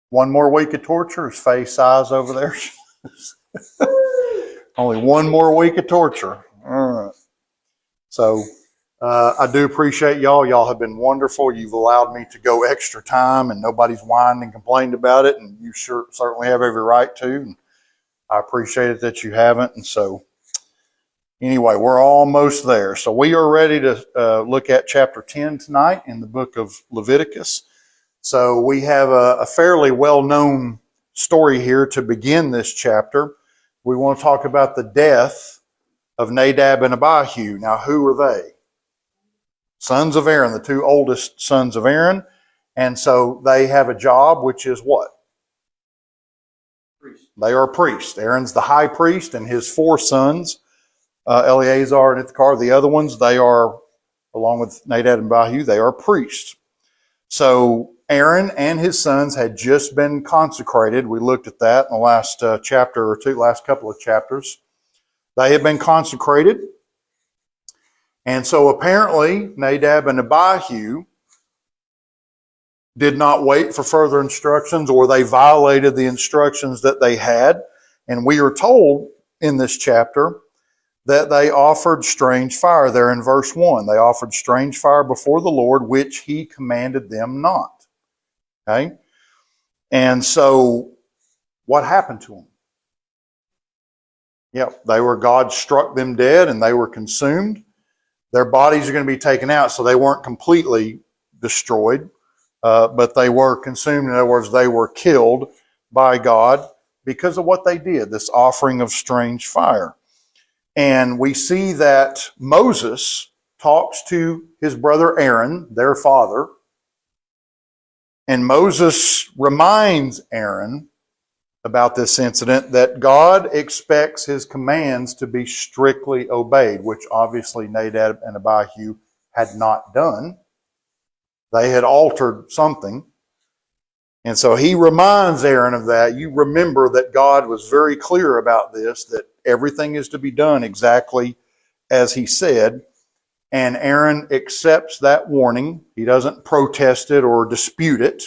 One more week of torture. His face size over there. Only one more week of torture. All right. So I do appreciate y'all. Y'all have been wonderful. You've allowed me to go extra time, and nobody's whined and complained about it. And you certainly have every right to. And I appreciate it that you haven't. And so anyway, we're almost there. So we are ready to look at chapter 10 tonight in the book of Leviticus. So we have a fairly well-known story here to begin this chapter. We want to talk about the death of Nadab and Abihu. Now, who are they? Sons of Aaron, the two oldest sons of Aaron. And so they have a job, which is what? Priest. They are priests. Aaron's the high priest, and his four sons, Eleazar and Ithachar, the other ones, they are, along with Nadab and Abihu, they are priests. So Aaron and his sons had just been consecrated. We looked at that in the last chapter or two, last couple of chapters. They had been consecrated. And so apparently Nadab and Abihu did not wait for further instructions, or they violated the instructions that they had. And we are told in this chapter that they offered strange fire. There in verse 1, they offered strange fire before the Lord, which he commanded them not. Okay? And so what happened to them? Yep, God struck them dead and they were consumed. Their bodies are going to be taken out, so they weren't completely destroyed, but they were consumed. In other words, they were killed by God because of what they did, this offering of strange fire. And we see that Moses talks to his brother Aaron, their father, and Moses reminds Aaron about this incident, that God expects his commands to be strictly obeyed, which obviously Nadab and Abihu had not done. They had altered something. And so he reminds Aaron of that. You remember that God was very clear about this, that everything is to be done exactly as he said. And Aaron accepts that warning. He doesn't protest it or dispute it,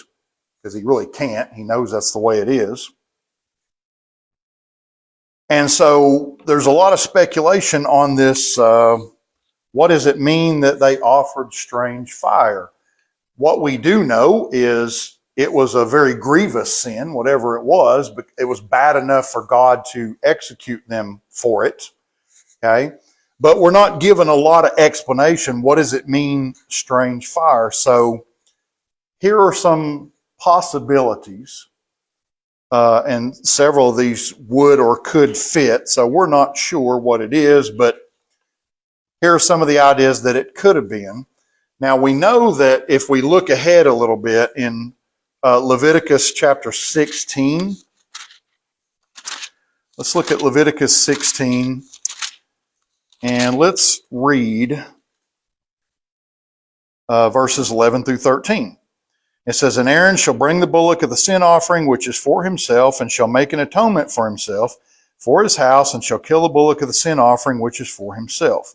because he really can't. He knows that's the way it is. And so there's a lot of speculation on this. What does it mean that they offered strange fire? What we do know is it was a very grievous sin, whatever it was, but it was bad enough for God to execute them for it. Okay? But we're not given a lot of explanation. What does it mean, strange fire? So here are some possibilities. And several of these would or could fit. So we're not sure what it is, but here are some of the ideas that it could have been. Now we know that if we look ahead a little bit in Leviticus chapter 16, let's look at Leviticus 16 and let's read verses 11 through 13. It says, "And Aaron shall bring the bullock of the sin offering, which is for himself, and shall make an atonement for himself, for his house, and shall kill the bullock of the sin offering, which is for himself.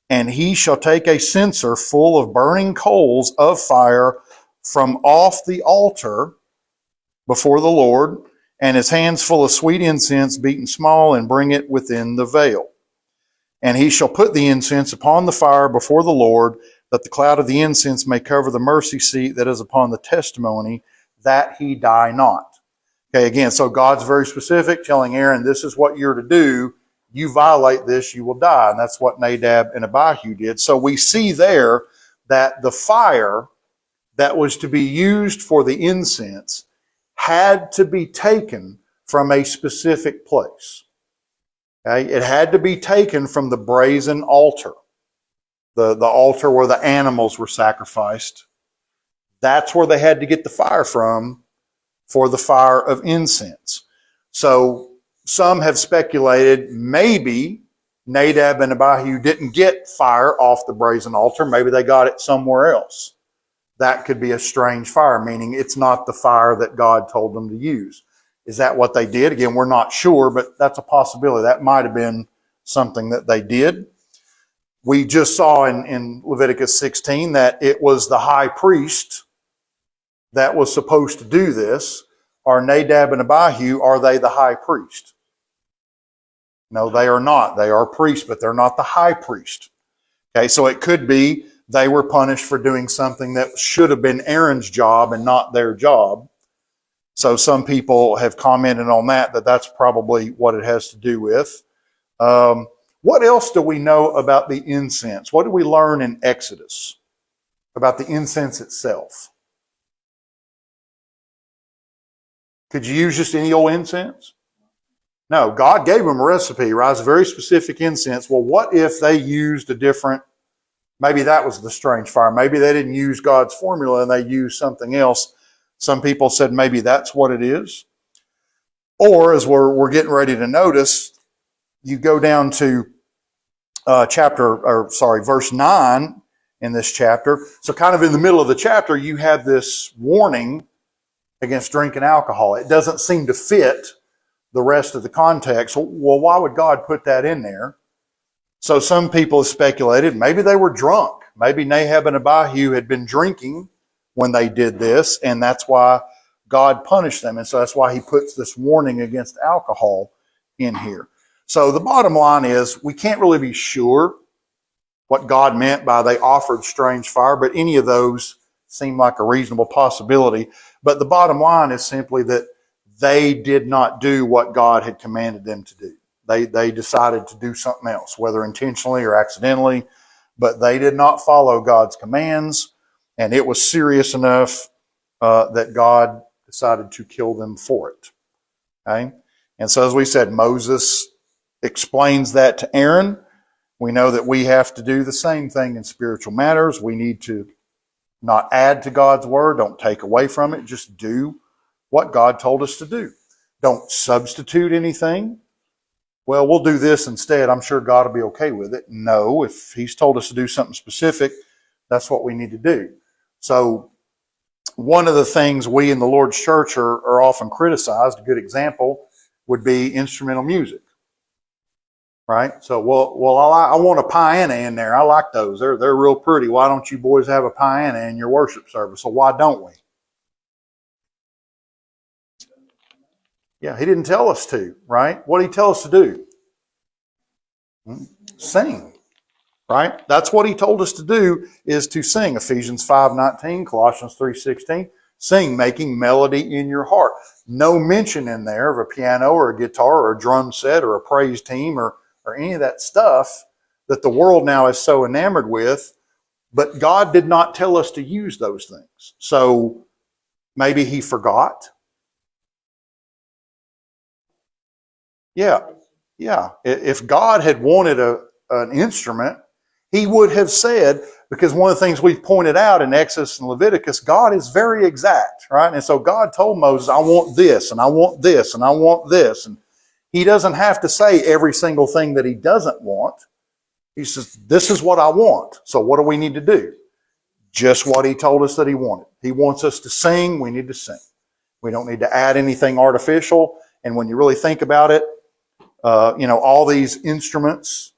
And he shall take a censer full of burning coals of fire from off the altar before the Lord, and his hands full of sweet incense beaten small, and bring it within the veil. And he shall put the incense upon the fire before the Lord, that the cloud of the incense may cover the mercy seat that is upon the testimony, that he die not." Okay, again, so God's very specific, telling Aaron, this is what you're to do. You violate this, you will die. And that's what Nadab and Abihu did. So we see there that the fire that was to be used for the incense had to be taken from a specific place. Okay? It had to be taken from the brazen altar. The altar where the animals were sacrificed. That's where they had to get the fire from for the fire of incense. So some have speculated maybe Nadab and Abihu didn't get fire off the brazen altar. Maybe they got it somewhere else. That could be a strange fire, meaning it's not the fire that God told them to use. Is that what they did? Again, we're not sure, but that's a possibility. That might have been something that they did. We just saw in Leviticus 16 that it was the high priest that was supposed to do this are Nadab and Abihu. Are they the high priest? No, they are not. They are priests, but they're not the high priest. Okay, so it could be they were punished for doing something that should have been Aaron's job and not their job. So some people have commented on that that's probably what it has to do with. What else do we know about the incense? What do we learn in Exodus about the incense itself? Could you use just any old incense? No, God gave them a recipe, right? It's a very specific incense. Well, what if they used a different, maybe that was the strange fire. Maybe they didn't use God's formula and they used something else. Some people said maybe that's what it is. Or as we're getting ready to notice, you go down to verse 9 in this chapter. So kind of in the middle of the chapter, you have this warning against drinking alcohol. It doesn't seem to fit the rest of the context. Well, why would God put that in there? So some people have speculated maybe they were drunk. Maybe Nadab and Abihu had been drinking when they did this, and that's why God punished them. And so that's why he puts this warning against alcohol in here. So the bottom line is we can't really be sure what God meant by they offered strange fire, but any of those seem like a reasonable possibility. But the bottom line is simply that they did not do what God had commanded them to do. They decided to do something else, whether intentionally or accidentally, but they did not follow God's commands, and it was serious enough that God decided to kill them for it. Okay? And so as we said, Moses explains that to Aaron. We know that we have to do the same thing in spiritual matters. We need to not add to God's word, don't take away from it, just do what God told us to do. Don't substitute anything. Well, we'll do this instead. I'm sure God will be okay with it. No, if he's told us to do something specific, that's what we need to do. So one of the things we in the Lord's church are often criticized, a good example would be instrumental music. Right? So, I want a piano in there. I like those. They're real pretty. Why don't you boys have a piano in your worship service? So why don't we? Yeah, he didn't tell us to, right? What did he tell us to do? Sing, right? That's what he told us to do, is to sing. Ephesians 5:19, Colossians 3:16. Sing, making melody in your heart. No mention in there of a piano or a guitar or a drum set or a praise team or any of that stuff that the world now is so enamored with. But God did not tell us to use those things. So maybe he forgot. Yeah. If God had wanted an instrument, he would have said, because one of the things we've pointed out in Exodus and Leviticus, God is very exact, right? And so God told Moses, I want this, and I want this, and I want this. And he doesn't have to say every single thing that he doesn't want. He says, this is what I want. So what do we need to do? Just what he told us that he wanted. He wants us to sing, we need to sing. We don't need to add anything artificial. And when you really think about it, all these instruments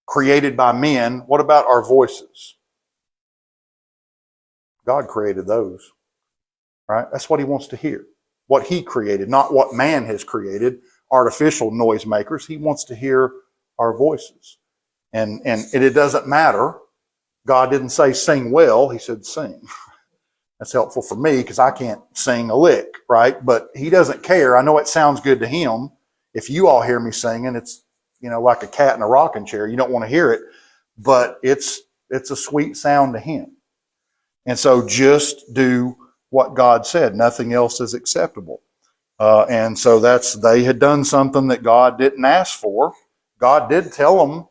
created by men, what about our voices? God created those, right? That's what he wants to hear. What he created, not what man has created, artificial noisemakers. He wants to hear our voices. And it doesn't matter. God didn't say sing well, he said sing. That's helpful for me because I can't sing a lick, right? But he doesn't care. I know it sounds good to him. If you all hear me singing, it's like a cat in a rocking chair. You don't want to hear it, but it's a sweet sound to him. And so just do what God said. Nothing else is acceptable. And so they had done something that God didn't ask for. God did tell them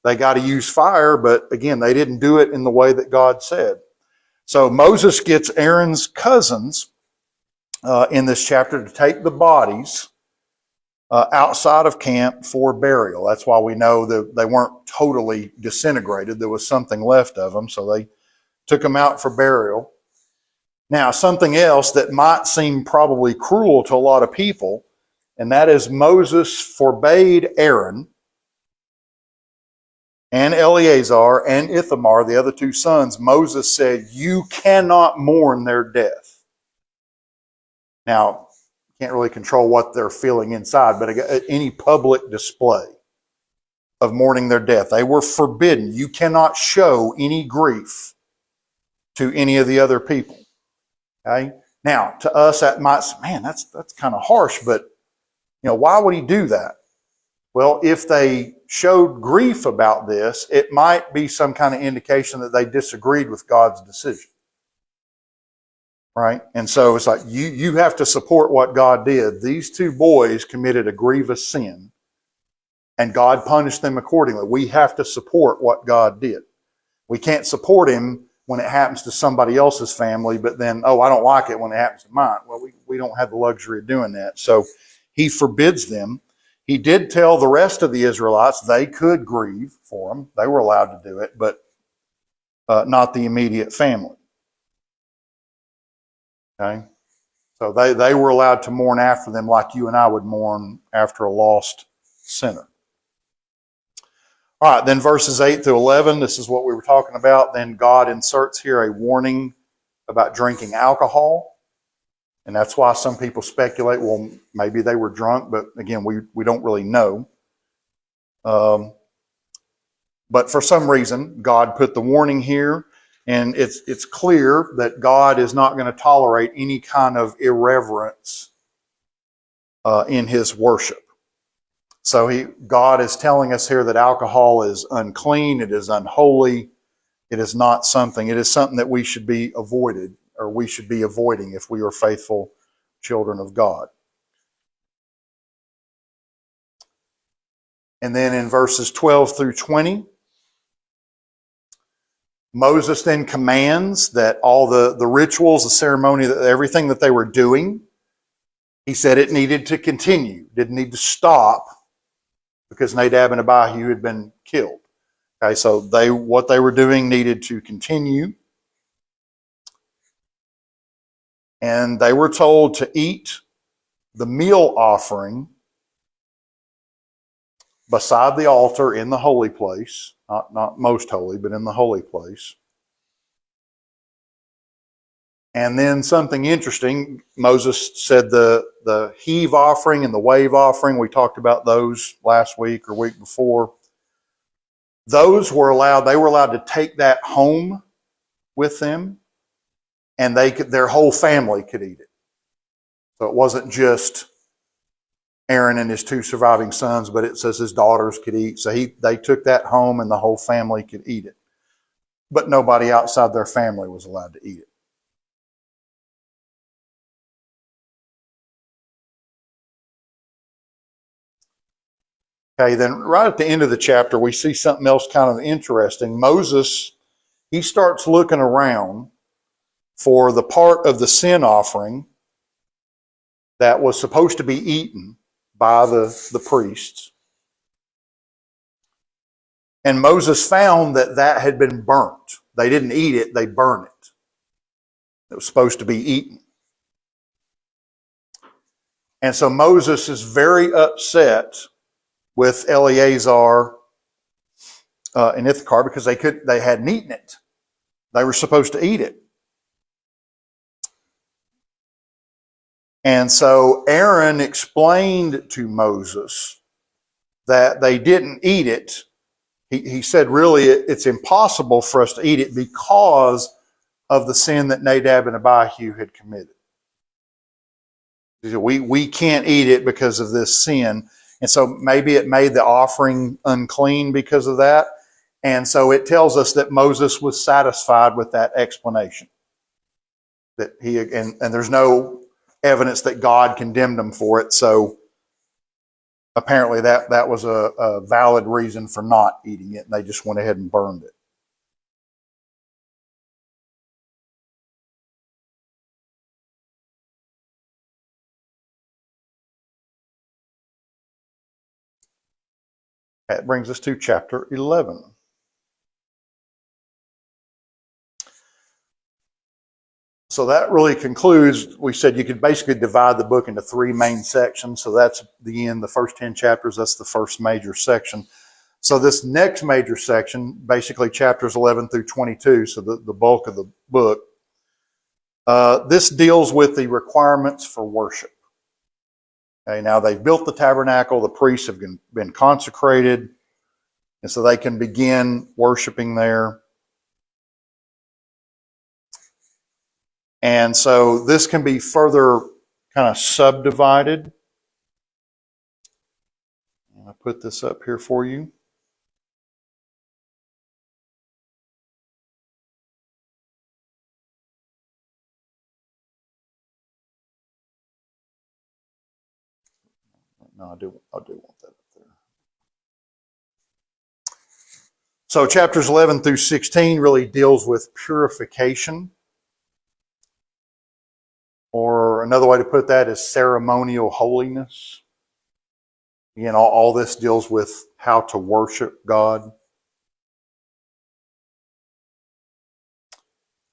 they got to use fire, but again, they didn't do it in the way that God said. So Moses gets Aaron's cousins in this chapter to take the bodies outside of camp for burial. That's why we know that they weren't totally disintegrated. There was something left of them, so they took them out for burial. Now, something else that might seem probably cruel to a lot of people, and that is Moses forbade Aaron and Eleazar and Ithamar, the other two sons, Moses said, you cannot mourn their death. Now, you can't really control what they're feeling inside, but any public display of mourning their death, they were forbidden. You cannot show any grief to any of the other people. Okay? Now, to us, that might, man, that's kind of harsh, but why would he do that? Well, if they showed grief about this, it might be some kind of indication that they disagreed with God's decision. Right? And so it's like, you have to support what God did. These two boys committed a grievous sin, and God punished them accordingly. We have to support what God did. We can't support him when it happens to somebody else's family, but then, I don't like it when it happens to mine. Well, we don't have the luxury of doing that. So he forbids them. He did tell the rest of the Israelites they could grieve for him. They were allowed to do it, but not the immediate family. Okay? So they were allowed to mourn after them like you and I would mourn after a lost sinner. All right, then verses 8 through 11, this is what we were talking about. Then God inserts here a warning about drinking alcohol. And that's why some people speculate, well, maybe they were drunk, but again, we don't really know. But for some reason, God put the warning here, and it's clear that God is not going to tolerate any kind of irreverence in his worship. So God is telling us here that alcohol is unclean, it is unholy, it is not something, it is something that we should be avoiding if we are faithful children of God. And then in verses 12 through 20, Moses then commands that all the rituals, the ceremony, everything that they were doing, he said it needed to continue, didn't need to stop, because Nadab and Abihu had been killed. Okay, so what they were doing needed to continue. And they were told to eat the meal offering beside the altar in the holy place. Not most holy, but in the holy place. And then something interesting, Moses said the heave offering and the wave offering, we talked about those last week or week before. They were allowed to take that home with them, and their whole family could eat it. So it wasn't just Aaron and his two surviving sons, but it says his daughters could eat. So they took that home and the whole family could eat it. But nobody outside their family was allowed to eat it. Okay, then right at the end of the chapter, we see something else kind of interesting. Moses, he starts looking around for the part of the sin offering that was supposed to be eaten by the priests. And Moses found that had been burnt. They didn't eat it, they burned it. It was supposed to be eaten. And so Moses is very upset with Eleazar and Ithachar because they hadn't eaten it. They were supposed to eat it. And so Aaron explained to Moses that they didn't eat it. He said, really, it's impossible for us to eat it because of the sin that Nadab and Abihu had committed. He said, we can't eat it because of this sin. And so maybe it made the offering unclean because of that. And so it tells us that Moses was satisfied with that explanation. That and there's no evidence that God condemned him for it. So apparently that was a valid reason for not eating it. And they just went ahead and burned it. That brings us to chapter 11. So that really concludes, we said you could basically divide the book into three main sections. So that's the end, the first 10 chapters, that's the first major section. So this next major section, basically chapters 11 through 22, so the bulk of the book, this deals with the requirements for worship. Okay, now they've built the tabernacle, the priests have been consecrated, and so they can begin worshiping there. And so this can be further kind of subdivided. I put this up here for you. No, I do want that up there. So chapters 11 through 16 really deals with purification. Or another way to put that is ceremonial holiness. Again, all this deals with how to worship God.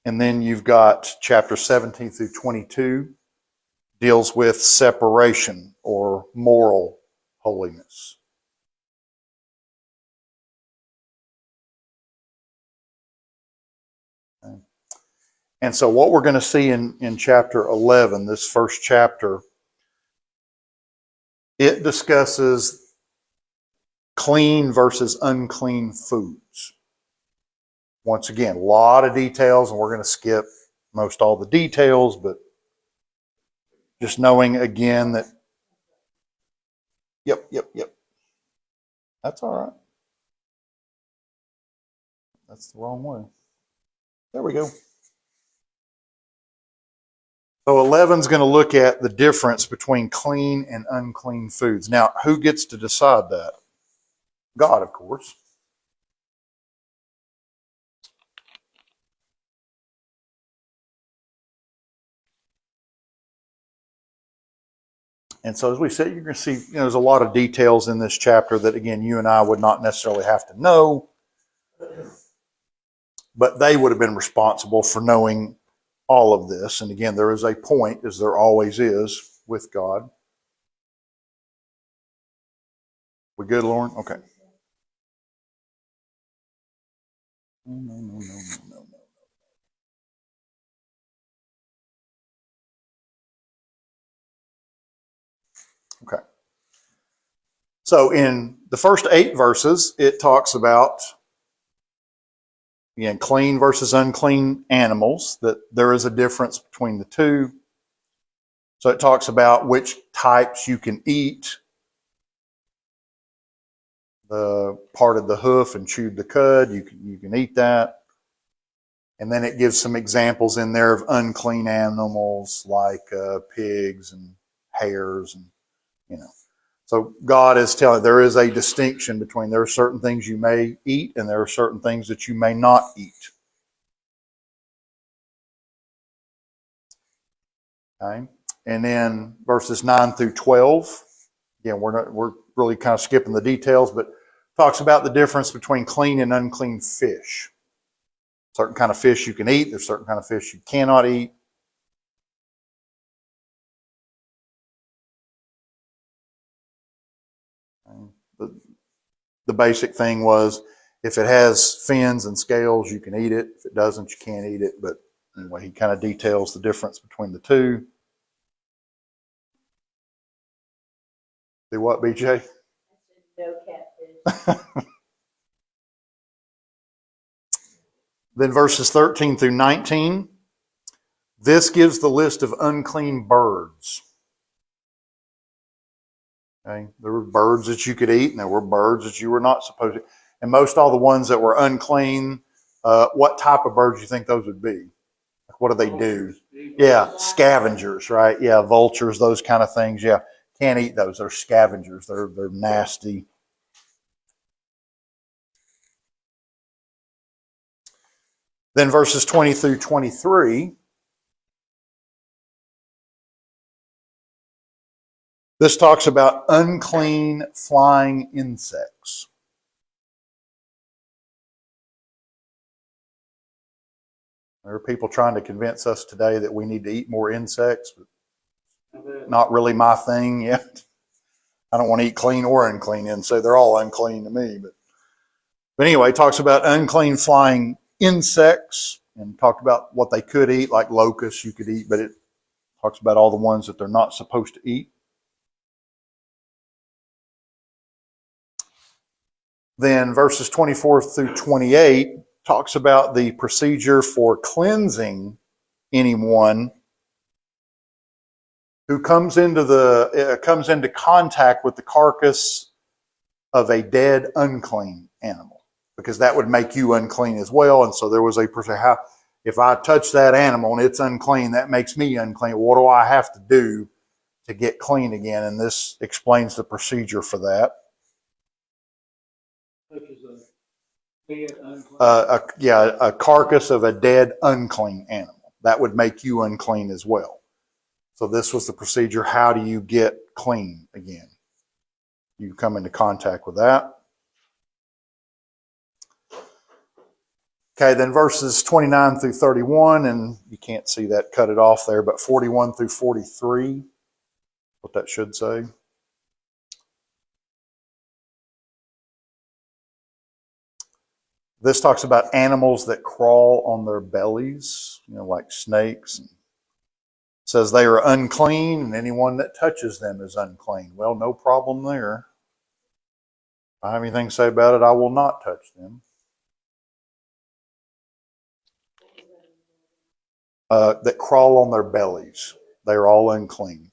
And then you've got chapter 17 through 22 deals with separation or moral holiness. Okay. And so what we're going to see in chapter 11, this first chapter, it discusses clean versus unclean foods. Once again, a lot of details, and we're going to skip most all the details, but just knowing again that, yep. That's all right. That's the wrong way. There we go. So 11 is going to look at the difference between clean and unclean foods. Now, who gets to decide that? God, of course. And so as we said, you're going to see, there's a lot of details in this chapter that, again, you and I would not necessarily have to know, but they would have been responsible for knowing all of this. And again, there is a point, as there always is, with God. We good, Lauren? Okay. No. Okay. So in the first 8 verses, it talks about, again, clean versus unclean animals, that there is a difference between the two. So it talks about which types you can eat, the part of the hoof and chewed the cud, you can eat that. And then it gives some examples in there of unclean animals like pigs and hares and, So God is telling, there is a distinction between, there are certain things you may eat and there are certain things that you may not eat. Okay? And then verses 9 through 12, again, we're really kind of skipping the details, but talks about the difference between clean and unclean fish. Certain kind of fish you can eat, there's certain kind of fish you cannot eat. The basic thing was, if it has fins and scales, you can eat it. If it doesn't, you can't eat it. But anyway, he kind of details the difference between the two. Do what, BJ? No catfish. Then verses 13 through 19, this gives the list of unclean birds. Okay? There were birds that you could eat, and there were birds that you were not supposed to. And most all the ones that were unclean, what type of birds do you think those would be? What do they do? Yeah, scavengers, right? Yeah, vultures, those kind of things. Yeah, can't eat those. They're scavengers. They're nasty. Then verses 20 through 23, this talks about unclean flying insects. There are people trying to convince us today that we need to eat more insects, but not really my thing yet. I don't want to eat clean or unclean insects. They're all unclean to me. But But anyway, it talks about unclean flying insects and talked about what they could eat, like locusts you could eat, but it talks about all the ones that they're not supposed to eat. Then verses 24 through 28 talks about the procedure for cleansing anyone who comes into contact with the carcass of a dead, unclean animal, because that would make you unclean as well. And so there was a procedure. If I touch that animal and it's unclean, that makes me unclean. What do I have to do to get clean again? And this explains the procedure for that. Such as a dead, unclean. A carcass of a dead, unclean animal. That would make you unclean as well. So this was the procedure. How do you get clean again? You come into contact with that. Okay, then verses 29 through 31, and you can't see that, cut it off there, but 41 through 43, what that should say. This talks about animals that crawl on their bellies, like snakes. It says they are unclean, and anyone that touches them is unclean. Well, no problem there. If I have anything to say about it, I will not touch them. That crawl on their bellies. They are all unclean.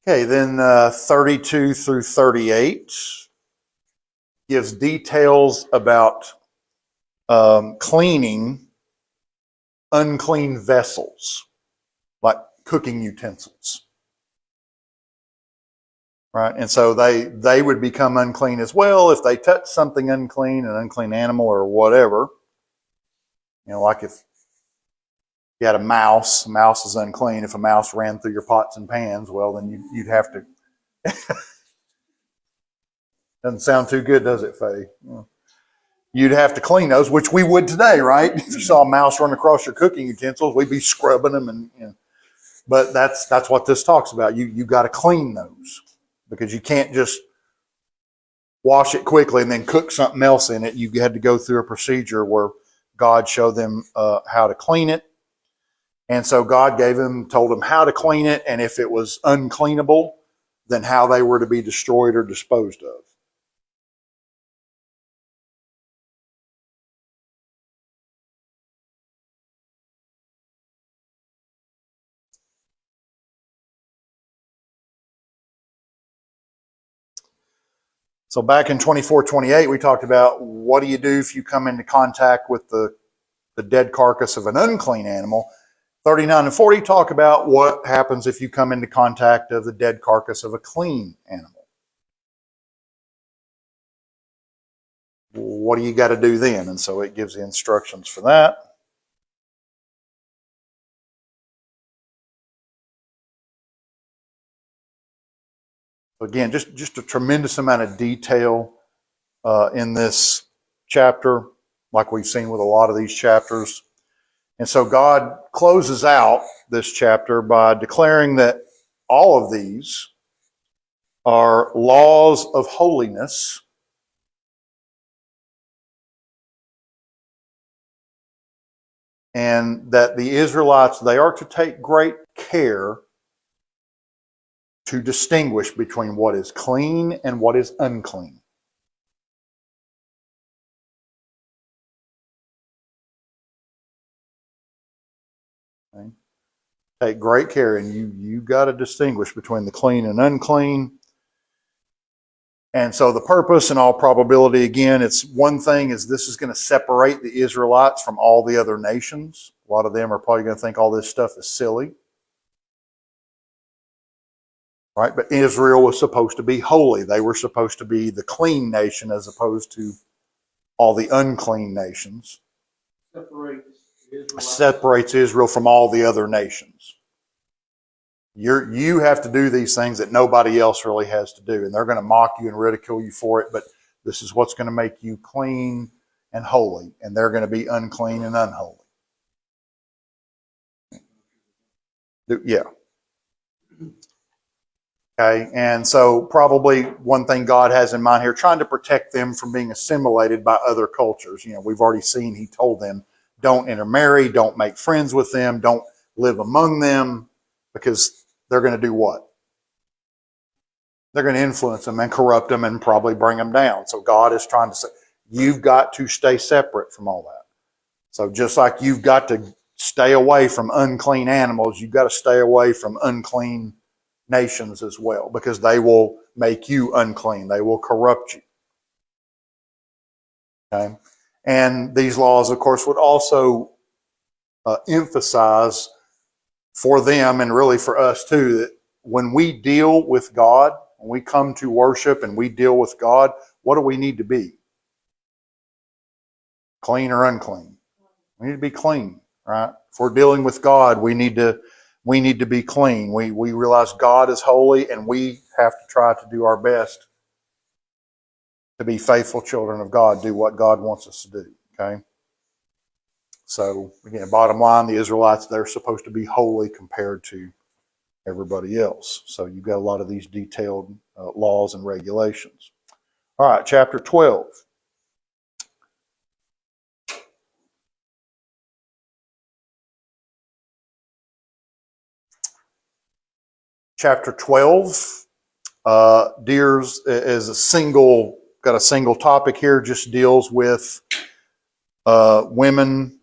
Okay, then 32 through 38 gives details about cleaning unclean vessels, like cooking utensils. Right? And so they would become unclean as well if they touch something unclean, an unclean animal or whatever. Like if you had a mouse is unclean. If a mouse ran through your pots and pans, well, then you'd have to. Doesn't sound too good, does it, Faye? You'd have to clean those, which we would today, right? If you saw a mouse run across your cooking utensils, we'd be scrubbing them, and but that's what this talks about. You got to clean those, because you can't just wash it quickly and then cook something else in it. You had to go through a procedure where God showed them how to clean it. And so God told them how to clean it, and if it was uncleanable, then how they were to be destroyed or disposed of. So back in 24:28, we talked about what do you do if you come into contact with the dead carcass of an unclean animal. 39 and 40 talk about what happens if you come into contact of the dead carcass of a clean animal. What do you got to do then? And so it gives the instructions for that. Again, just a tremendous amount of detail in this chapter, like we've seen with a lot of these chapters. And so God closes out this chapter by declaring that all of these are laws of holiness, and that the Israelites, they are to take great care to distinguish between what is clean and what is unclean. Okay? Take great care, and you got to distinguish between the clean and unclean. And so the purpose, in all probability, again, it's one thing is this is going to separate the Israelites from all the other nations. A lot of them are probably going to think all this stuff is silly. Right? But Israel was supposed to be holy. They were supposed to be the clean nation as opposed to all the unclean nations. Separates Israel from all the other nations. You have to do these things that nobody else really has to do. And they're going to mock you and ridicule you for it, but this is what's going to make you clean. and holy, and they're going to be unclean and unholy. Yeah. Okay, and so probably one thing God has in mind here, trying to protect them from being assimilated by other cultures. We've already seen He told them, don't intermarry, don't make friends with them, don't live among them, because they're going to do what? They're going to influence them and corrupt them and probably bring them down. So God is trying to say, you've got to stay separate from all that. So just like you've got to stay away from unclean animals, you've got to stay away from unclean nations as well, because they will make you unclean. They will corrupt you. Okay? And these laws, of course, would also emphasize for them, and really for us too, that when we deal with God, when we come to worship and we deal with God, what do we need to be? Clean or unclean? We need to be clean, right? If we're dealing with God, we need to be clean. We realize God is holy, and we have to try to do our best to be faithful children of God, do what God wants us to do, okay? So, again, bottom line, the Israelites, they're supposed to be holy compared to everybody else. So you've got a lot of these detailed laws and regulations. All right, chapter 12. Chapter 12 deals is got a single topic here, just deals with women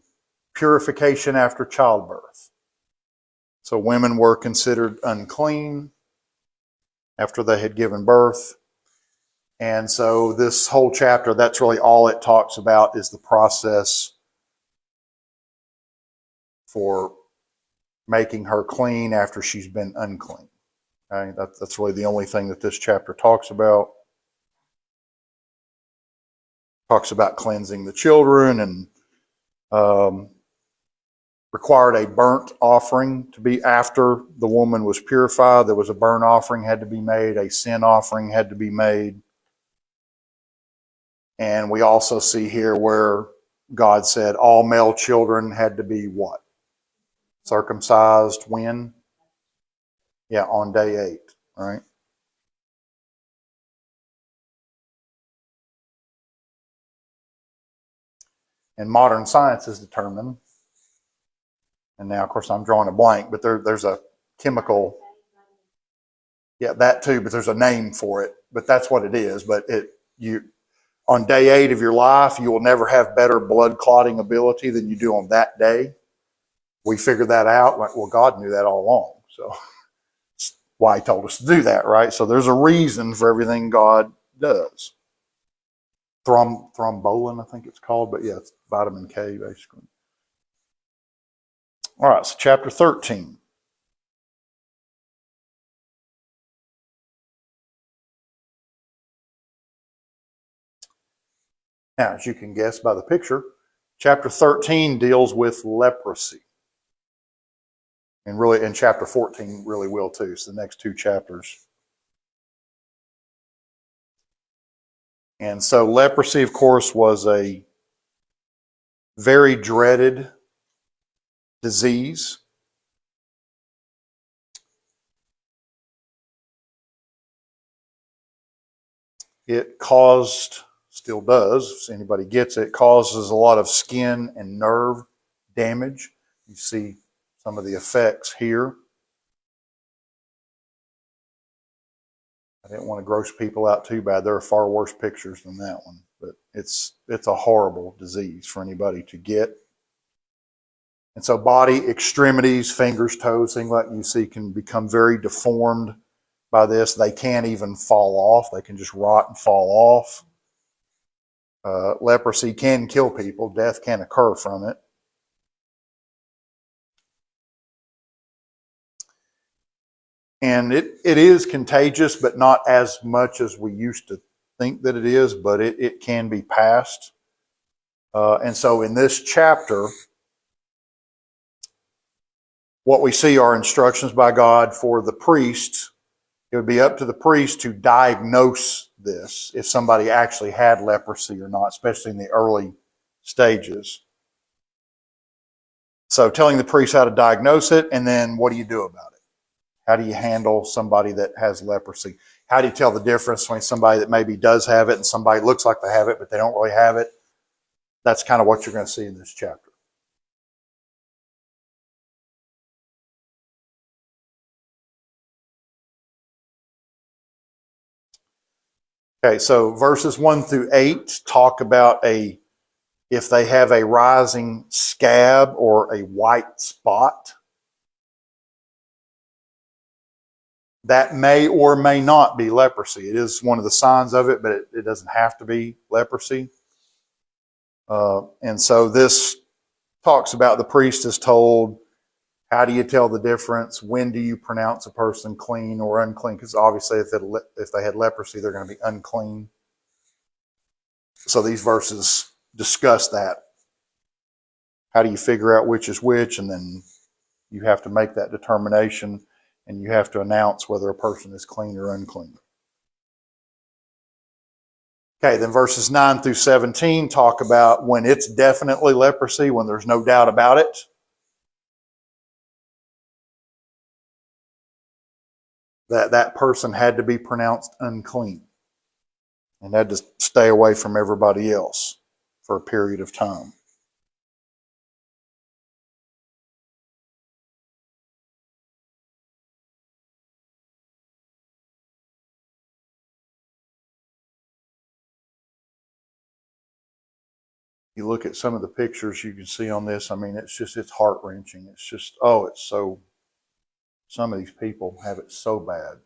purification after childbirth. So women were considered unclean after they had given birth. And so this whole chapter, that's really all it talks about, is the process for making her clean after she's been unclean. Okay? That's really the only thing that this chapter talks about. Talks about cleansing the children, and required a burnt offering to be after the woman was purified. There was a burnt offering had to be made, a sin offering had to be made. And we also see here where God said all male children had to be what? Circumcised when? Yeah, on day 8, right? And modern science has determined, and now of course I'm drawing a blank, but there's a chemical, yeah, that too, but there's a name for it, but that's what it is. But on day 8 of your life, you will never have better blood clotting ability than you do on that day. We figured that out. Like, well, God knew that all along. So that's why He told us to do that, right? So there's a reason for everything God does. Thrombolin, I think it's called, but yeah, it's vitamin K, basically. All right, so chapter 13. Now, as you can guess by the picture, chapter 13 deals with leprosy. And chapter 14 really will too. So the next 2 chapters. And so leprosy, of course, was a very dreaded disease. It still does, if anybody gets it, causes a lot of skin and nerve damage. You see some of the effects here. I didn't want to gross people out too bad. There are far worse pictures than that one. But it's a horrible disease for anybody to get. And so body, extremities, fingers, toes, things like you see can become very deformed by this. They can't even fall off. They can just rot and fall off. Leprosy can kill people. Death can occur from it. And it is contagious, but not as much as we used to think that it is, but it can be passed. And so in this chapter, what we see are instructions by God for the priest. It would be up to the priest to diagnose this, if somebody actually had leprosy or not, especially in the early stages. So telling the priest how to diagnose it, and then what do you do about it? How do you handle somebody that has leprosy? How do you tell the difference between somebody that maybe does have it and somebody looks like they have it, but they don't really have it? That's kind of what you're going to see in this chapter. Okay, so verses 1 through 8 talk about if they have a rising scab or a white spot. That may or may not be leprosy. It is one of the signs of it, but it doesn't have to be leprosy. And so this talks about the priest is told, how do you tell the difference? When do you pronounce a person clean or unclean? Because obviously if they had leprosy, they're going to be unclean. So these verses discuss that. How do you figure out which is which? And then you have to make that determination, and you have to announce whether a person is clean or unclean. Okay, then verses 9 through 17 talk about when it's definitely leprosy, when there's no doubt about it. That person had to be pronounced unclean and had to stay away from everybody else for a period of time. You look at some of the pictures you can see on this, I mean, it's heart-wrenching. It's just, some of these people have it so bad.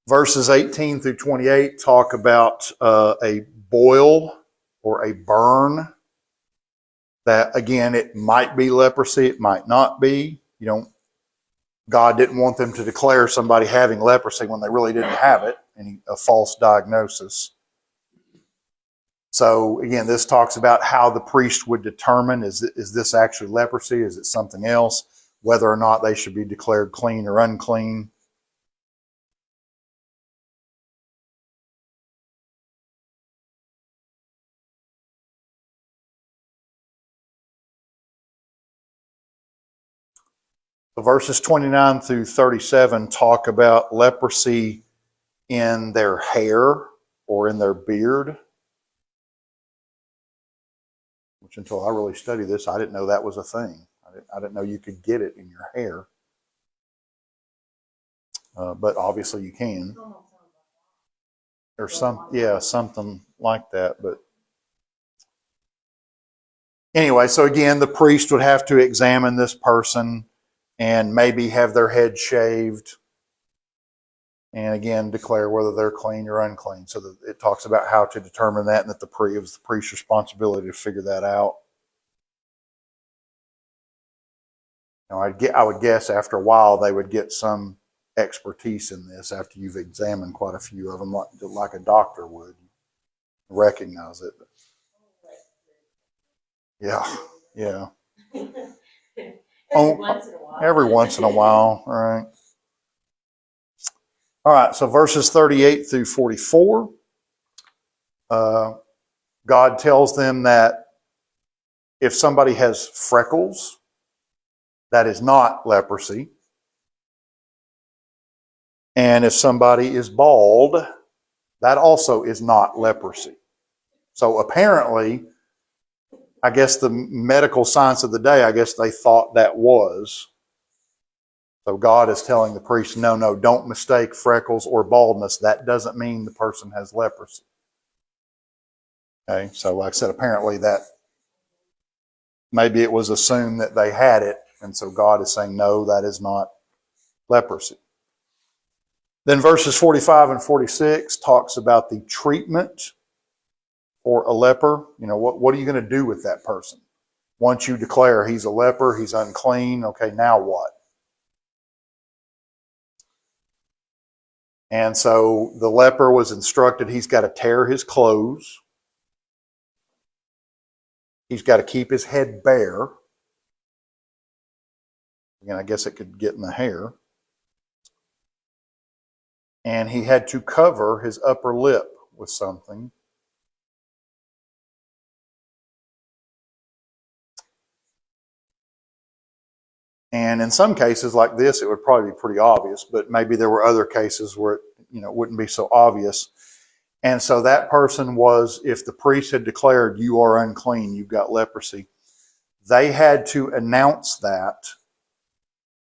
Verses 18 through 28 talk about a boil or a burn. That, again, it might be leprosy, it might not be. God didn't want them to declare somebody having leprosy when they really didn't have it, a false diagnosis. So, again, this talks about how the priest would determine, is this actually leprosy? Is it something else? Whether or not they should be declared clean or unclean. So verses 29 through 37 talk about leprosy in their hair or in their beard. Which, until I really studied this, I didn't know that was a thing. I didn't know you could get it in your hair. But obviously you can. Or something like that. But anyway, so again, the priest would have to examine this person and maybe have their head shaved, and again declare whether they're clean or unclean. So that it talks about how to determine that, and that it was the priest's responsibility to figure that out. Now, I would guess after a while they would get some expertise in this after you've examined quite a few of them, like a doctor would recognize it. Yeah. Every once in a while, all right. All right, so verses 38 through 44, God tells them that if somebody has freckles, that is not leprosy. And if somebody is bald, that also is not leprosy. So apparently, I guess the medical science of the day, I guess they thought that was. So God is telling the priest, no, don't mistake freckles or baldness. That doesn't mean the person has leprosy. Okay, so like I said, apparently that maybe it was assumed that they had it, and so God is saying, no, that is not leprosy. Then verses 45 and 46 talks about the treatment for a leper. What are you going to do with that person? Once you declare he's a leper, he's unclean, okay, now what? And so the leper was instructed he's got to tear his clothes. He's got to keep his head bare. Again, I guess it could get in the hair. And he had to cover his upper lip with something. And in some cases like this, it would probably be pretty obvious, but maybe there were other cases where it, wouldn't be so obvious. And so that person was, if the priest had declared you are unclean, you've got leprosy, they had to announce that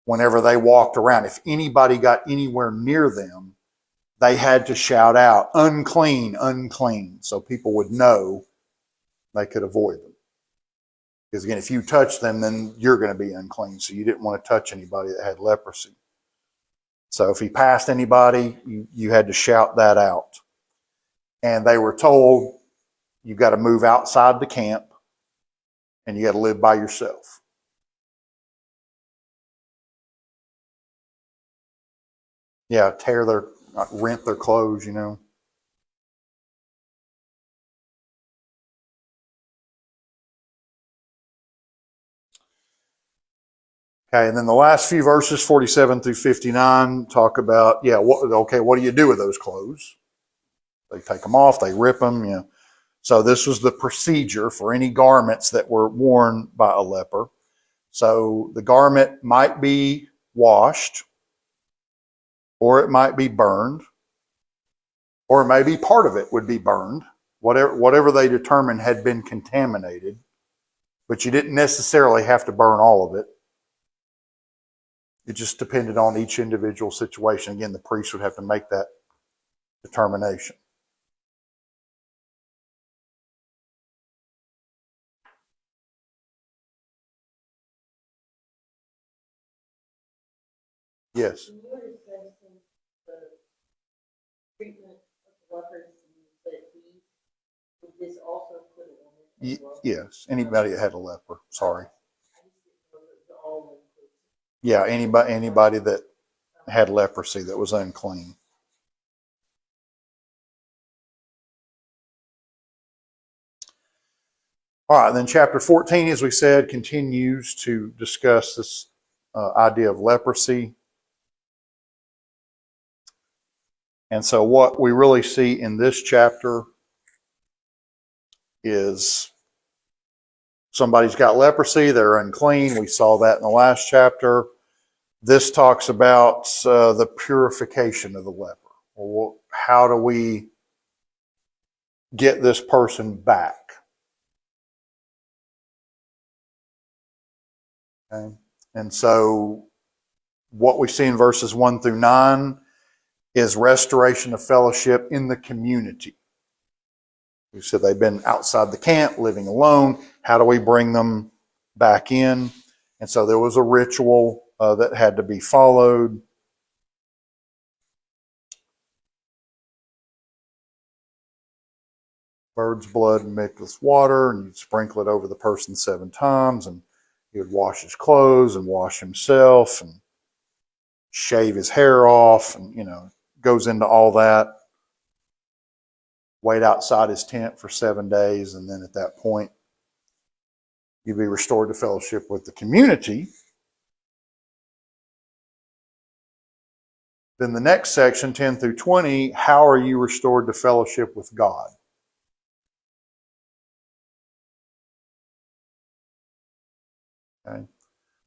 whenever they walked around. If anybody got anywhere near them, they had to shout out, unclean, unclean, so people would know they could avoid them. Because again, if you touch them, then you're going to be unclean. So you didn't want to touch anybody that had leprosy. So if he passed anybody, you had to shout that out. And they were told, you've got to move outside the camp and you got to live by yourself. Yeah, rent their clothes, Okay, and then the last few verses, 47 through 59, talk about, what do you do with those clothes? They take them off, they rip them, So this was the procedure for any garments that were worn by a leper. So the garment might be washed, or it might be burned, or maybe part of it would be burned, whatever they determined had been contaminated. But you didn't necessarily have to burn all of it. It just depended on each individual situation. Again, the priest would have to make that determination. Yes. When you were discussing the treatment of the lepers, you said would this also put a woman as well? Yes. Anybody that had a leper. Sorry. I just didn't know it was all inclusive. Yeah, anybody that had leprosy that was unclean. All right, then chapter 14, as we said, continues to discuss this idea of leprosy. And so what we really see in this chapter is somebody's got leprosy, they're unclean. We saw that in the last chapter. This talks about the purification of the leper. Well, how do we get this person back? Okay. And so what we see in verses 1 through 9 is restoration of fellowship in the community. We said they've been outside the camp, living alone. How do we bring them back in? And so there was a ritual that had to be followed. Bird's blood mixed with water, and you'd sprinkle it over the person 7 times, and he would wash his clothes and wash himself and shave his hair off, and goes into all that. Wait outside his tent for 7 days, and then at that point you'd be restored to fellowship with the community. Then the next section, 10 through 20, how are you restored to fellowship with God? Okay.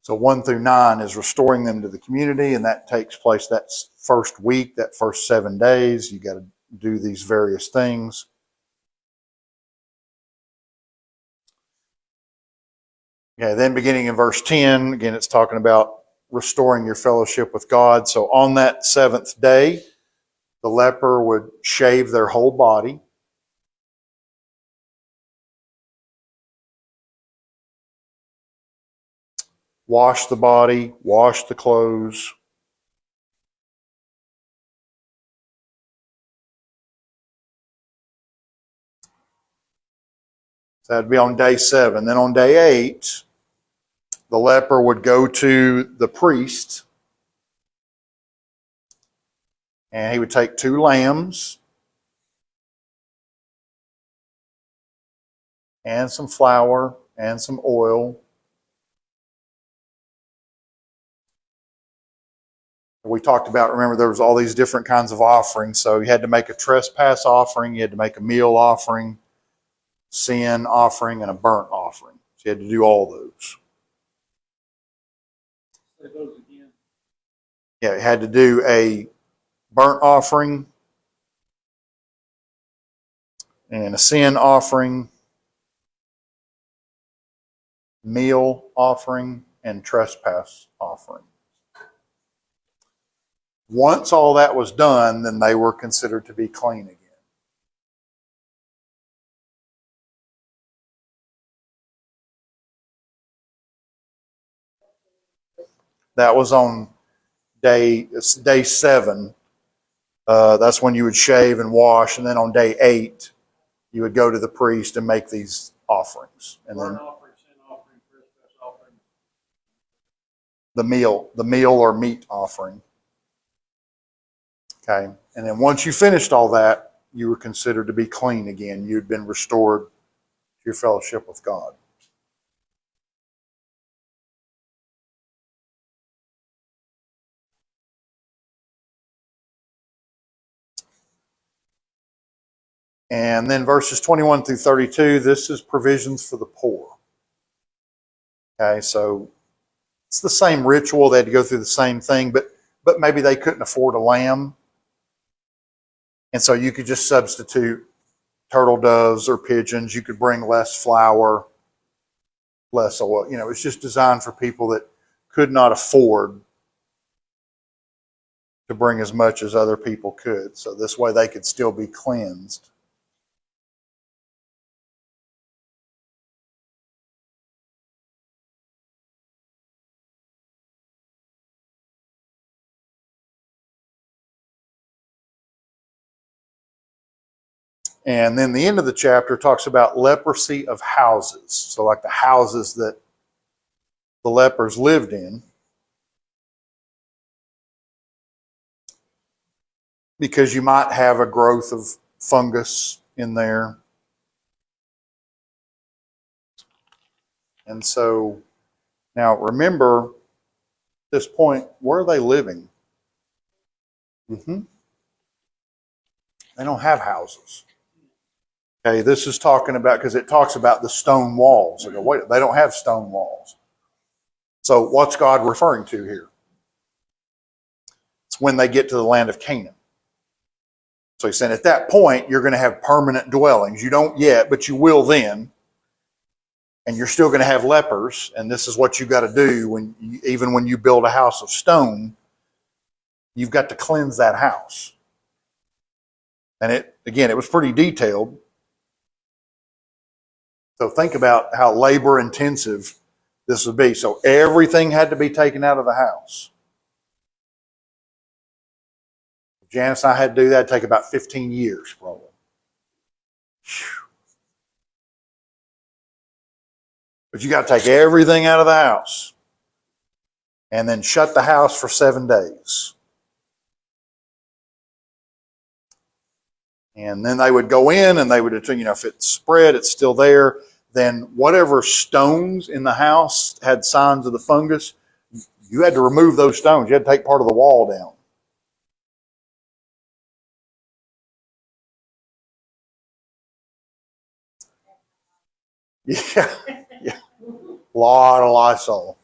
So 1 through 9 is restoring them to the community, and that takes place that first week, that first 7 days. You got to do these various things. Okay, then beginning in verse 10, again, it's talking about restoring your fellowship with God. So on that 7th day, the leper would shave their whole body. Wash the body, wash the clothes. So that'd be on day 7. Then on day 8, the leper would go to the priest, and he would take 2 lambs and some flour and some oil. We talked about, remember, there was all these different kinds of offerings. So you had to make a trespass offering, you had to make a meal offering, sin offering, and a burnt offering. So you had to do all those. So Say those again. Yeah, it had to do a burnt offering and a sin offering, meal offering, and trespass offering. Once all that was done, then they were considered to be clean again. That was on day 7. That's when you would shave and wash, and then on day 8, you would go to the priest and make these offerings, and then Burnt offering, sin offering, trespass offering. the meal or meat offering. Okay, and then once you finished all that, you were considered to be clean again. You'd been restored to your fellowship with God. And then verses 21 through 32, this is provisions for the poor. Okay, so it's the same ritual. They had to go through the same thing, but maybe they couldn't afford a lamb. And so you could just substitute turtle doves or pigeons. You could bring less flour, less oil. You know, it's just designed for people that could not afford to bring as much as other people could. So this way they could still be cleansed. And then the end of the chapter talks about leprosy of houses. So like the houses that the lepers lived in. Because you might have a growth of fungus in there. And so now remember, at this point, where are they living? They don't have houses. Okay, this is talking about, because it talks about the stone walls. I go, wait, they don't have stone walls. So what's God referring to here? It's when they get to the land of Canaan. So he's saying at that point, you're going to have permanent dwellings. You don't yet, but you will then. And you're still going to have lepers. And this is what you got to do even when you build a house of stone, you've got to cleanse that house. And it was pretty detailed. So think about how labor intensive this would be. So everything had to be taken out of the house. Janice and I had to do that. It'd take about 15 years, probably. Whew. But you got to take everything out of the house and then shut the house for 7 days. And then they would go in and they would, if it's spread, it's still there. Then whatever stones in the house had signs of the fungus, you had to remove those stones. You had to take part of the wall down. Yeah, yeah. A lot of Lysol.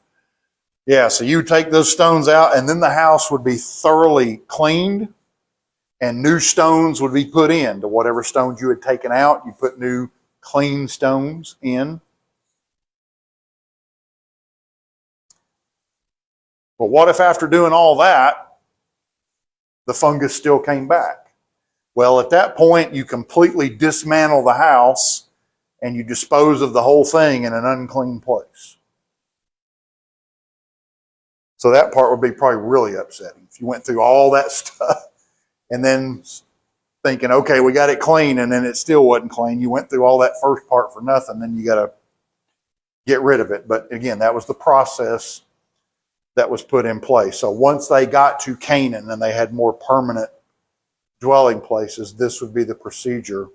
Yeah, so you would take those stones out, and then the house would be thoroughly cleaned, and new stones would be put in. To whatever stones you had taken out, you put new clean stones in. But what if after doing all that, the fungus still came back? Well, at that point, you completely dismantle the house and you dispose of the whole thing in an unclean place. So that part would be probably really upsetting. If you went through all that stuff and then thinking, okay, we got it clean, and then it still wasn't clean. You went through all that first part for nothing, then you got to get rid of it. But again, that was the process that was put in place. So once they got to Canaan and they had more permanent dwelling places, this would be the procedure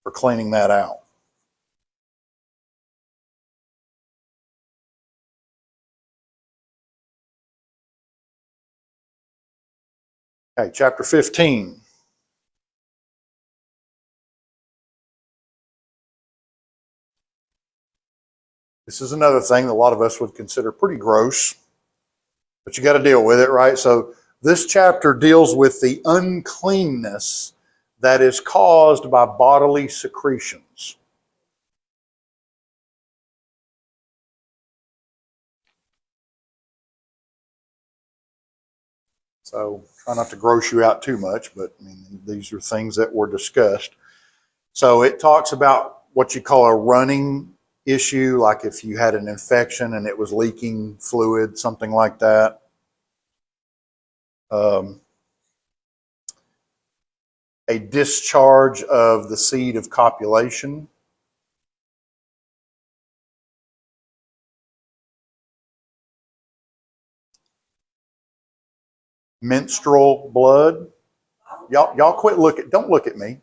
for cleaning that out. Okay, chapter 15. This is another thing that a lot of us would consider pretty gross, but you got to deal with it, right? So this chapter deals with the uncleanness that is caused by bodily secretions. So try not to gross you out too much, but I mean, these are things that were discussed. So it talks about what you call a running issue, like if you had an infection and it was leaking fluid, something like that. A discharge of the seed of copulation. Menstrual blood. Y'all quit looking. Don't look at me.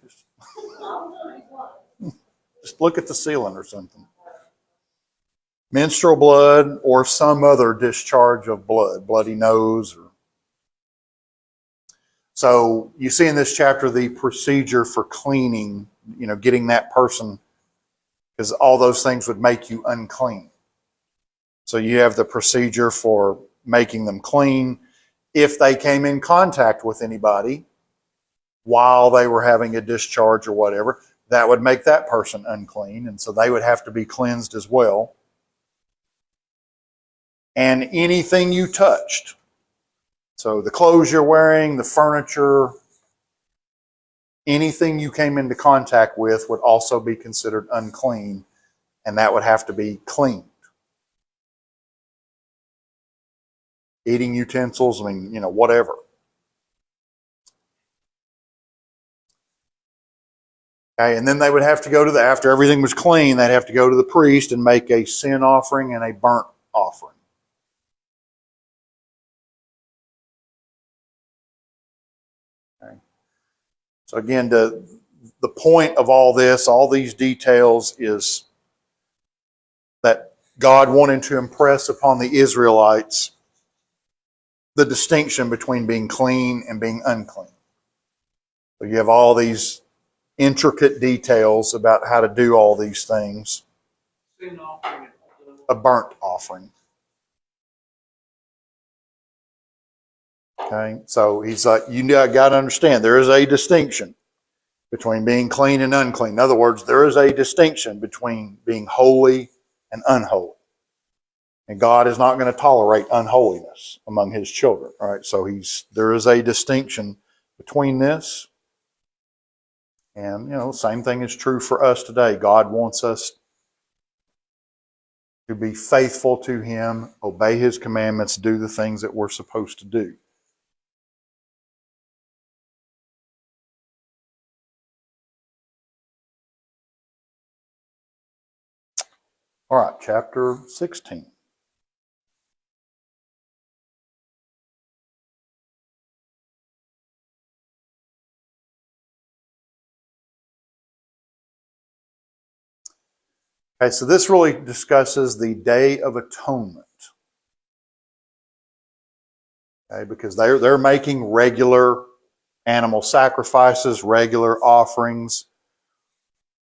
Just look at the ceiling or something. Menstrual blood or some other discharge of blood, bloody nose. So you see in this chapter the procedure for cleaning, getting that person, because all those things would make you unclean. So you have the procedure for making them clean. If they came in contact with anybody while they were having a discharge or whatever, that would make that person unclean, and so they would have to be cleansed as well. And anything you touched, so the clothes you're wearing, the furniture, anything you came into contact with would also be considered unclean, and that would have to be cleaned. Eating utensils, whatever. Okay, and then they would have to go to after everything was clean, they'd have to go to the priest and make a sin offering and a burnt offering. Okay. So again, the point of all this, all these details, is that God wanted to impress upon the Israelites the distinction between being clean and being unclean. So you have all these intricate details about how to do all these things. Sin offering. A burnt offering. Okay, so he's like, you got to understand, there is a distinction between being clean and unclean. In other words, there is a distinction between being holy and unholy. And God is not going to tolerate unholiness among his children. Right? So there is a distinction between this. And, same thing is true for us today. God wants us to be faithful to him, obey his commandments, do the things that we're supposed to do. All right, chapter 16. Okay, so this really discusses the Day of Atonement. Okay, because they're making regular animal sacrifices, regular offerings.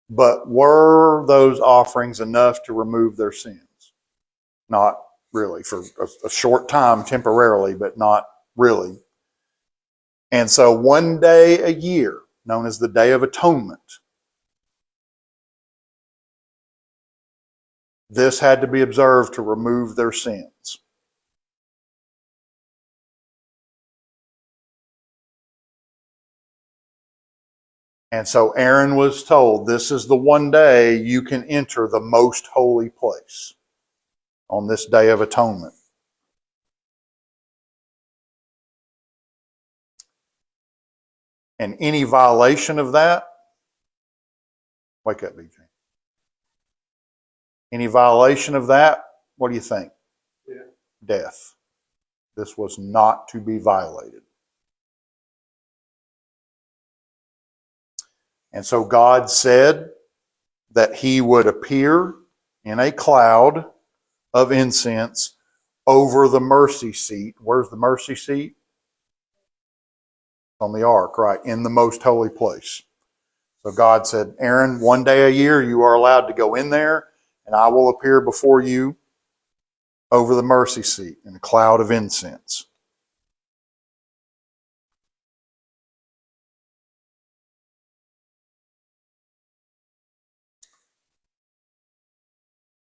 But were those offerings enough to remove their sins? Not really. For a short time, temporarily, but not really. And so one day a year, known as the Day of Atonement, this had to be observed to remove their sins. And so Aaron was told, this is the one day you can enter the most holy place on this Day of Atonement. And any violation of that, wake up, BJ. Any violation of that, what do you think? Yeah. Death. This was not to be violated. And so God said that he would appear in a cloud of incense over the mercy seat. Where's the mercy seat? On the ark, right, in the most holy place. So God said, Aaron, one day a year you are allowed to go in there and I will appear before you over the mercy seat in a cloud of incense.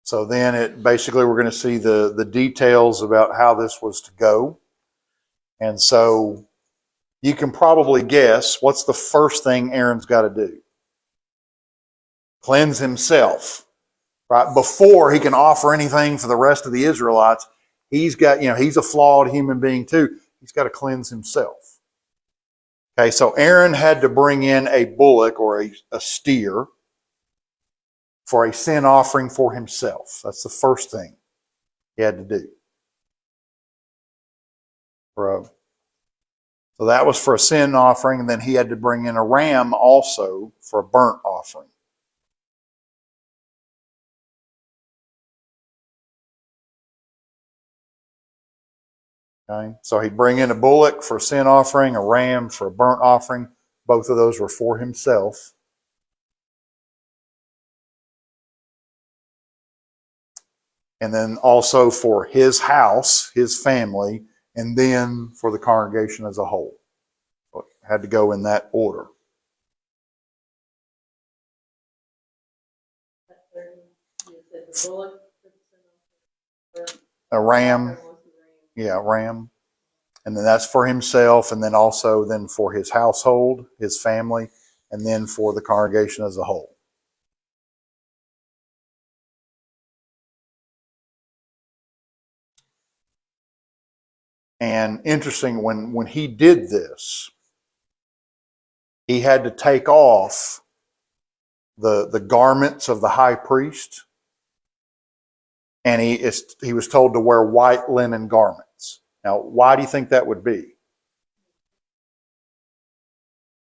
So then we're going to see the details about how this was to go. And so you can probably guess what's the first thing Aaron's got to do? Cleanse himself, right? Before he can offer anything for the rest of the Israelites, he's a flawed human being too. He's got to cleanse himself. Okay, so Aaron had to bring in a bullock or a steer for a sin offering for himself. That's the first thing he had to do. So that was for a sin offering, and then he had to bring in a ram also for a burnt offering. Okay, so he'd bring in a bullock for a sin offering, a ram for a burnt offering. Both of those were for himself. And then also for his house, his family, and then for the congregation as a whole. So it had to go in that order. A ram. Yeah, ram. And then that's for himself, and then also then for his household, his family, and then for the congregation as a whole. And interesting, when he did this, he had to take off the garments of the high priest, and he was told to wear white linen garments. Now, why do you think that would be?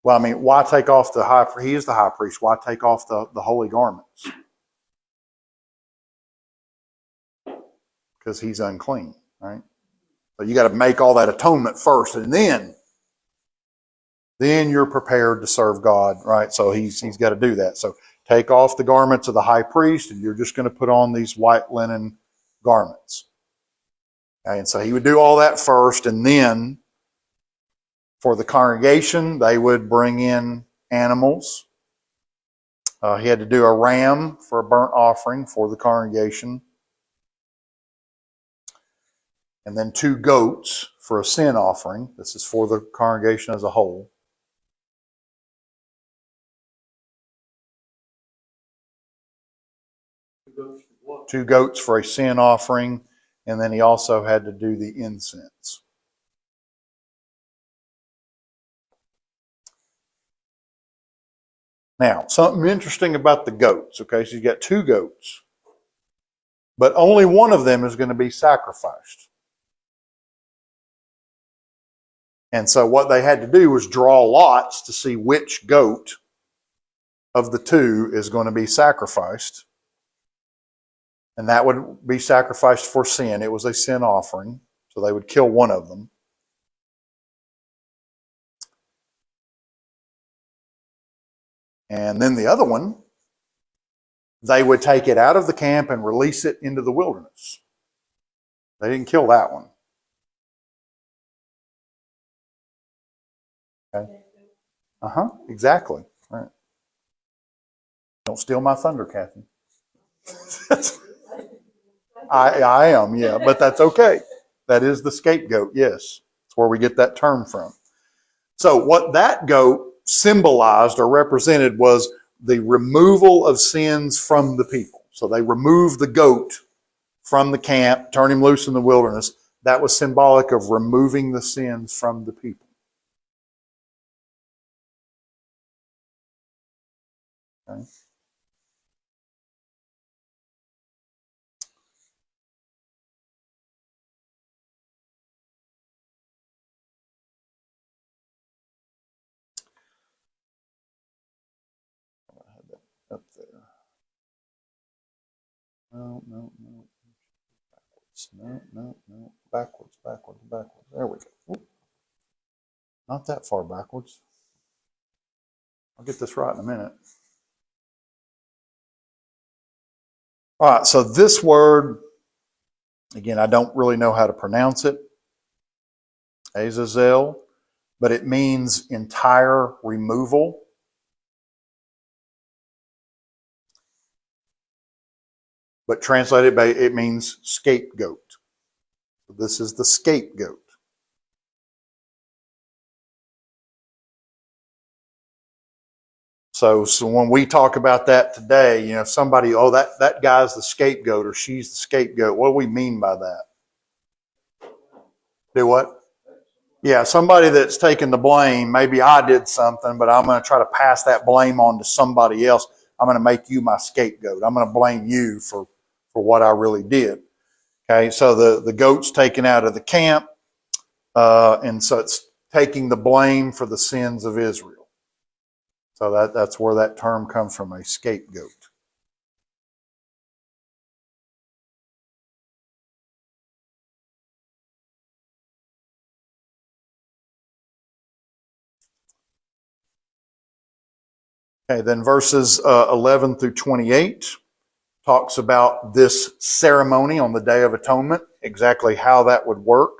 Well, I mean, why take off the high priest? He is the high priest. Why take off the holy garments? Because he's unclean, right? So you got to make all that atonement first, and then you're prepared to serve God, right? So he's got to do that. So take off the garments of the high priest, and you're just going to put on these white linen garments. Okay, and so he would do all that first, and then for the congregation, they would bring in animals. He had to do a ram for a burnt offering for the congregation, and then 2 goats for a sin offering. This is for the congregation as a whole. Two goats for a sin offering, and then he also had to do the incense. Now, something interesting about the goats, okay? So you got 2 goats, but only one of them is going to be sacrificed. And so what they had to do was draw lots to see which goat of the 2 is going to be sacrificed. And that would be sacrificed for sin. It was a sin offering, so they would kill one of them. And then the other one, they would take it out of the camp and release it into the wilderness. They didn't kill that one. Okay. Exactly. Right. Don't steal my thunder, Kathy. I am, yeah, but that's okay. That is the scapegoat, yes. That's where we get that term from. So what that goat symbolized or represented was the removal of sins from the people. So they removed the goat from the camp, turned him loose in the wilderness. That was symbolic of removing the sins from the people. Okay. Up there. No. No. Backwards. There we go. Ooh. Not that far backwards. I'll get this right in a minute. All right, so this word, again, I don't really know how to pronounce it, Azazel, but it means entire removal. But translated by, it means scapegoat. This is the scapegoat. So when we talk about that today, you know, somebody, oh, that guy's the scapegoat or she's the scapegoat. What do we mean by that? Do what? Yeah, somebody that's taking the blame. Maybe I did something, but I'm going to try to pass that blame on to somebody else. I'm going to make you my scapegoat. I'm going to blame you for what I really did. Okay, so the goat's taken out of the camp, and so it's taking the blame for the sins of Israel. So that's where that term comes from, a scapegoat. Okay, then verses 11 through 28 talks about this ceremony on the Day of Atonement, exactly how that would work.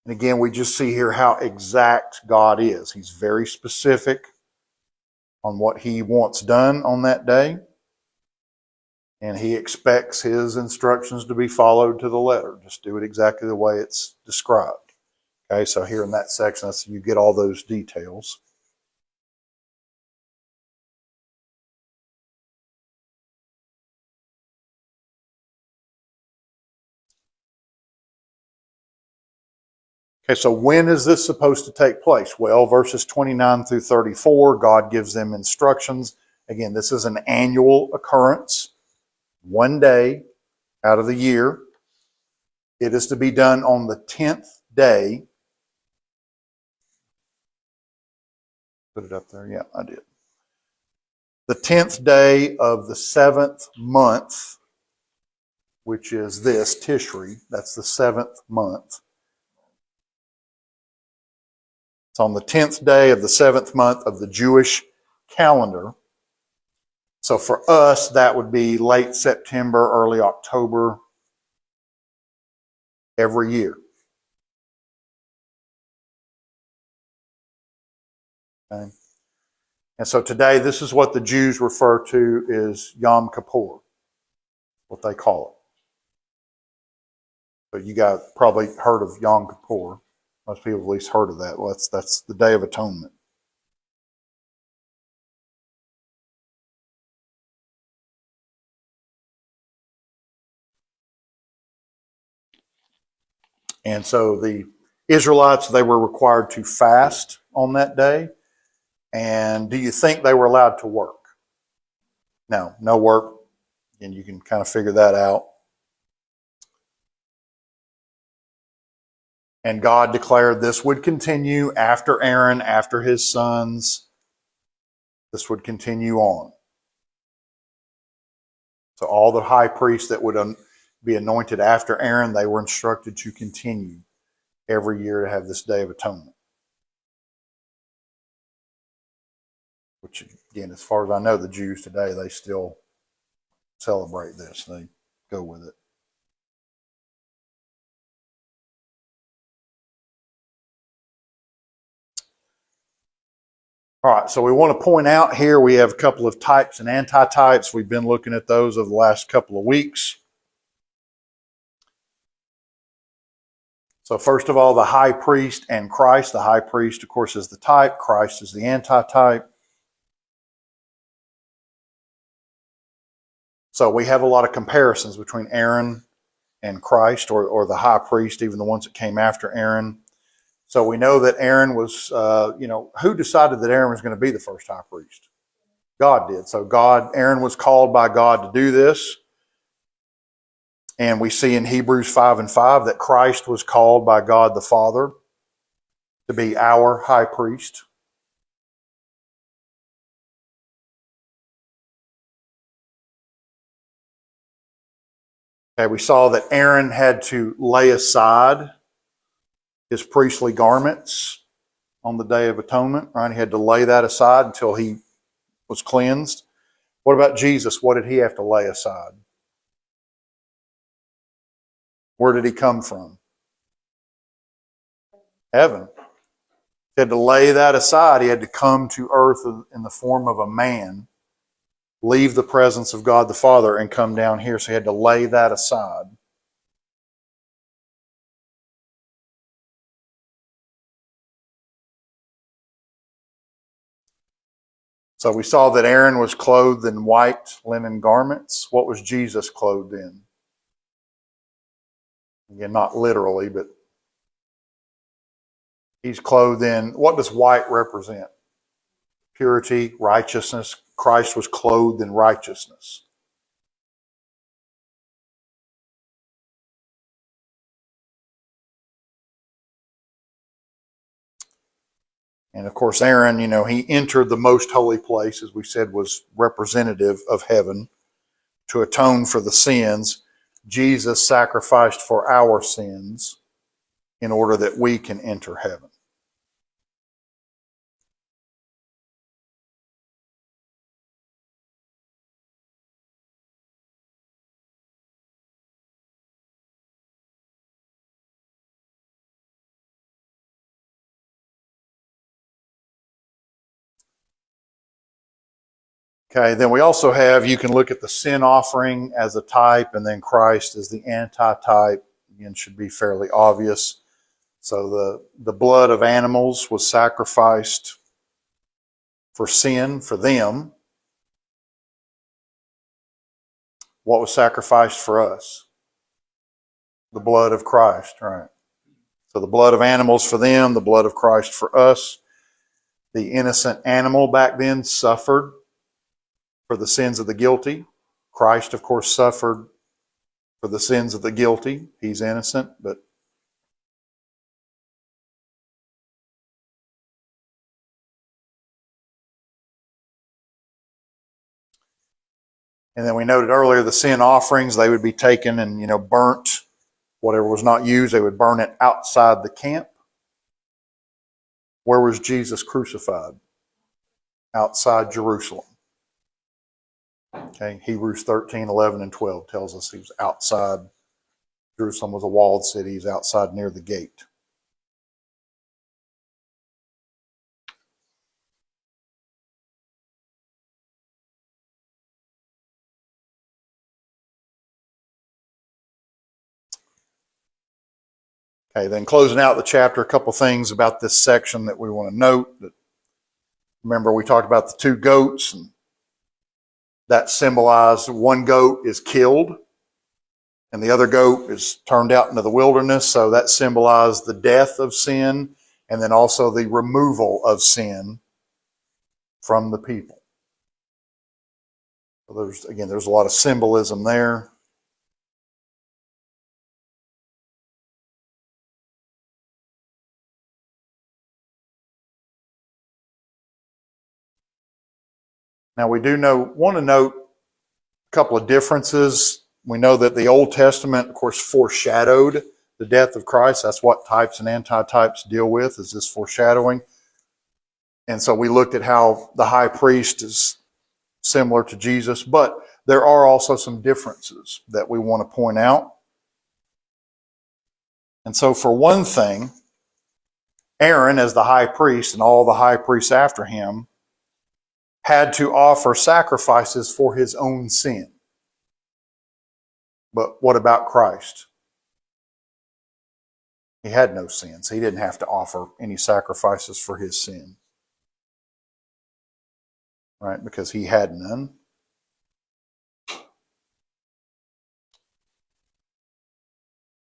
And again, we just see here how exact God is. He's very specific on what he wants done on that day. And he expects his instructions to be followed to the letter. Just do it exactly the way it's described. Okay, so here in that section, you get all those details. Okay, so when is this supposed to take place? Well, verses 29 through 34, God gives them instructions. Again, this is an annual occurrence, one day out of the year. It is to be done on the 10th day. Put it up there? Yeah, I did. The 10th day of the 7th month, which is this, Tishri. That's the 7th month. It's on the 10th day of the 7th month of the Jewish calendar. So for us, that would be late September, early October every year. Okay? And so today, this is what the Jews refer to as Yom Kippur, what they call it. So you guys probably heard of Yom Kippur. Most people have at least heard of that. Well, that's the Day of Atonement. And so the Israelites, they were required to fast on that day. And do you think they were allowed to work? No work. And you can kind of figure that out. And God declared this would continue after Aaron, after his sons. This would continue on. So all the high priests that would be anointed after Aaron, they were instructed to continue every year to have this Day of Atonement. Which, again, as far as I know, the Jews today, they still celebrate this. They go with it. All right, so we want to point out here we have a couple of types and antitypes. We've been looking at those over the last couple of weeks. So first of all, the high priest and Christ. The high priest, of course, is the type. Christ is the antitype. So we have a lot of comparisons between Aaron and Christ, or the high priest, even the ones that came after Aaron. So we know that Aaron was, who decided that Aaron was going to be the first high priest? God did. So Aaron was called by God to do this. And we see in Hebrews 5:5 that Christ was called by God the Father to be our high priest. Okay, we saw that Aaron had to lay aside his priestly garments on the Day of Atonement, right? He had to lay that aside until he was cleansed. What about Jesus? What did he have to lay aside? Where did he come from? Heaven. He had to lay that aside. He had to come to earth in the form of a man, leave the presence of God the Father, and come down here. So he had to lay that aside. So we saw that Aaron was clothed in white linen garments. What was Jesus clothed in? Again, not literally, but he's clothed in, what does white represent? Purity, righteousness. Christ was clothed in righteousness. And of course, Aaron, he entered the most holy place, as we said, was representative of heaven to atone for the sins. Jesus sacrificed for our sins in order that we can enter heaven. Okay, then we also have, you can look at the sin offering as a type, and then Christ as the anti-type. Again, should be fairly obvious. So the blood of animals was sacrificed for sin, for them. What was sacrificed for us? The blood of Christ, right? So the blood of animals for them, the blood of Christ for us. The innocent animal back then suffered for the sins of the guilty. Christ, of course, suffered for the sins of the guilty. He's innocent, but and then we noted earlier the sin offerings, they would be taken and burnt. Whatever was not used, they would burn it outside the camp. Where was Jesus crucified? Outside Jerusalem. Okay, Hebrews 13, 11, and 12 tells us he was outside. Jerusalem was a walled city. He's outside near the gate. Okay, then closing out the chapter, a couple things about this section that we want to note. Remember, we talked about the two goats, and that symbolized one goat is killed, and the other goat is turned out into the wilderness. So that symbolized the death of sin, and then also the removal of sin from the people. So there's a lot of symbolism there. Now we want to note a couple of differences. We know that the Old Testament, of course, foreshadowed the death of Christ. That's what types and antitypes deal with, is this foreshadowing. And so we looked at how the high priest is similar to Jesus, but there are also some differences that we want to point out. And so for one thing, Aaron, as the high priest, and all the high priests after him, had to offer sacrifices for his own sin. But what about Christ? He had no sins. He didn't have to offer any sacrifices for his sin. Right? Because he had none.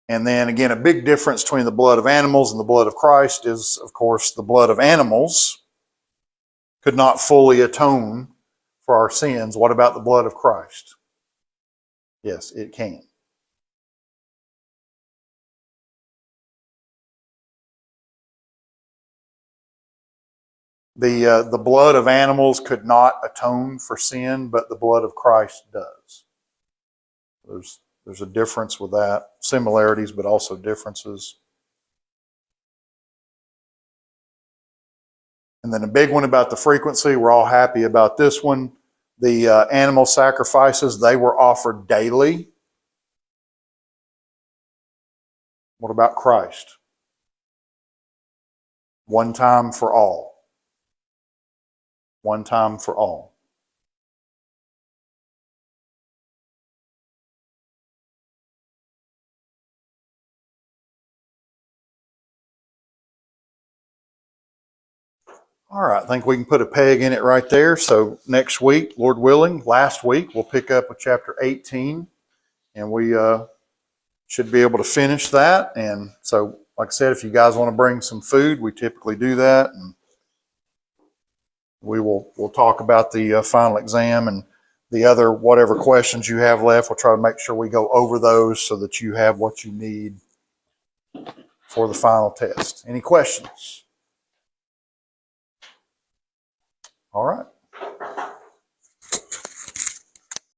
And then again, a big difference between the blood of animals and the blood of Christ is, of course, the blood of animals could not fully atone for our sins. What about the blood of Christ? Yes, it can. The blood of animals could not atone for sin, but the blood of Christ does. There's a difference with that. Similarities, but also differences. And then a big one about the frequency. We're all happy about this one. The animal sacrifices, they were offered daily. What about Christ? One time for all. One time for all. All right, I think we can put a peg in it right there. So next week, Lord willing, last week, we'll pick up with chapter 18, and we should be able to finish that. And so, like I said, if you guys want to bring some food, we typically do that, and we'll talk about the final exam and the other whatever questions you have left. We'll try to make sure we go over those so that you have what you need for the final test. Any questions? All right.